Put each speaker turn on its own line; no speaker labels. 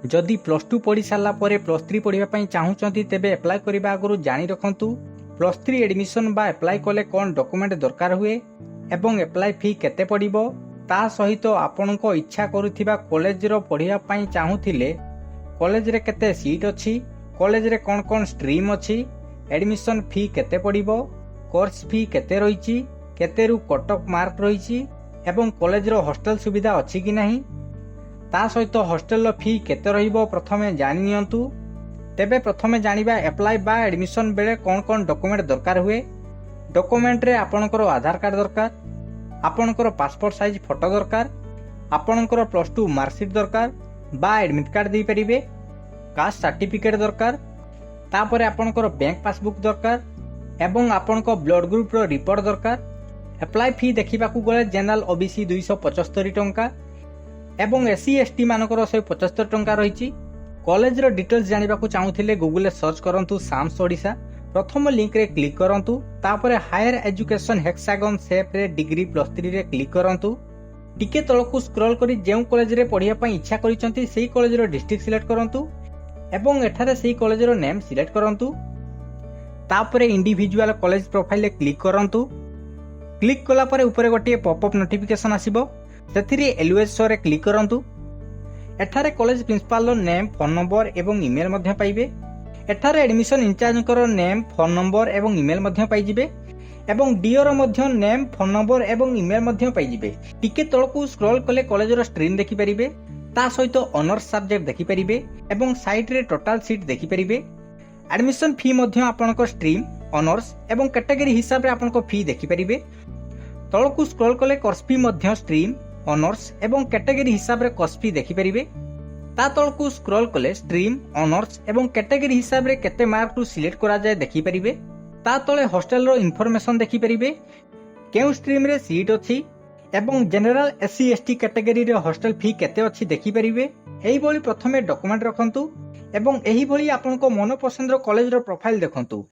जदि plus two पढ़ी सारा प्लस थ्री पढ़ापी चाहूँगी तेज एप्लाय करने आगु जाणी रखु प्लस थ्री एडमिशन बा एप्लाय कले कौन डॉक्यूमेंट दरकार हुए एवं एप्लाय फी केते पड़िबो ता सहित आपण इच्छा करुथिबा कॉलेज रो पढ़ापी चाहूले कॉलेज रे केते सीट अच्छी कॉलेज रे कौन कौन स्ट्रीम अच्छी एडमिशन फी केते पड़िबो कोर्स फी केते रहिछि केते रु कट ऑफ मार्क रहिछि एवं कॉलेज रो हॉस्टल सुविधा अच्छी कि नहीं ता सहित हॉस्टल फी केते रहिबो प्रथमे जानि नियंतु। तेबे प्रथमे जानिबा एप्लाय बा एडमिशन बेले कौन कौन डॉक्यूमेंट दरकार हुए। डॉक्यूमेंट रे आपणकर आधार कार्ड दरकार, आपणकर पासपोर्ट साइज फोटो दरकार, आपणकर प्लस टू मार्कशीट दरकार बा एडमिट कार्ड दे परिबे, कास्ट सर्टिफिकेट दरकार, तापरे आपणकर बैंक पासबुक दरकार एवं आपणक ब्लड ग्रुप रो रिपोर्ट दरकार। एप्लाय फी देखिबाकू गले जनरल ओबीसी 275 टंका एवं एससी एसटी मानकर 175 टंका रहिछि। कॉलेज रो डिटेल्स जानिबाकू चाहूथिले गूगल रे सर्च करंतु साम्स ओडिशा, प्रथम लिंक रे क्लिक करंतु, तापरे हायर एजुकेशन हेक्सागन शेप रे डिग्री प्लस 3 रे क्लिक करंतु। टिके तळकू स्क्रॉल करी जेउ कॉलेज रे पढिया पई इच्छा करिसंती सेही कॉलेज रो डिस्ट्रिक्ट सिलेक्ट करंतु एवं एठारे सेही कॉलेज रो नेम सिलेक्ट करंतु। तापरे इंडिविजुअल कॉलेज प्रोफाइल रे क्लिक करंतु। क्लिक कला परे ऊपर गोटे पॉपअप नोटिफिकेशन आसीबो, सेथिरे एलओएस शो रे क्लिक करंतु। एठारे college principal name, phone number एवं ईमेल मध्य पाइबे। एठारे admission in charge name, phone number एवं ईमेल मध्य पाइजिबे एवं डीओ मध्य नेम, फोन नंबर एवं ईमेल मध्य पाइजिबे। टिके तळकू स्क्रॉल कले कॉलेज रो स्ट्रीम देखि परिबे, ता सहित ऑनर्स सब्जेक्ट देखि परिबे एवं साइट रे टोटल सीट देखि परिबे। एडमिशन फी मध्य आपनक स्ट्रीम, ऑनर्स एवं कैटेगरी हिसाब रे आपनक फी देखि परिबे। तळकू स्क्रॉल कले कोर्स फी मध्य स्ट्रीम, ऑनर्स एवं कैटेगरी हिसाब रे कोर्स फी देखि परिबे। ता तळकू स्क्रॉल कले स्ट्रीम, ऑनर्स एवं कैटेगरी हिसाब रे केते मार्क टू सिलेक्ट करा जाय देखि परिबे। ता तळे हॉस्टल रो इन्फॉर्मेशन देखि परिबे, केउ स्ट्रीम रे सीट अछि एवं जनरल एससी एसटी कैटेगरी रे हॉस्टल फी केते अछि देखि परिबे। एही भली प्रथमे डॉक्यूमेंट रखंतु एवं एही भली आपनको मन पसंद रो कॉलेज रो प्रोफाइल देखंतु।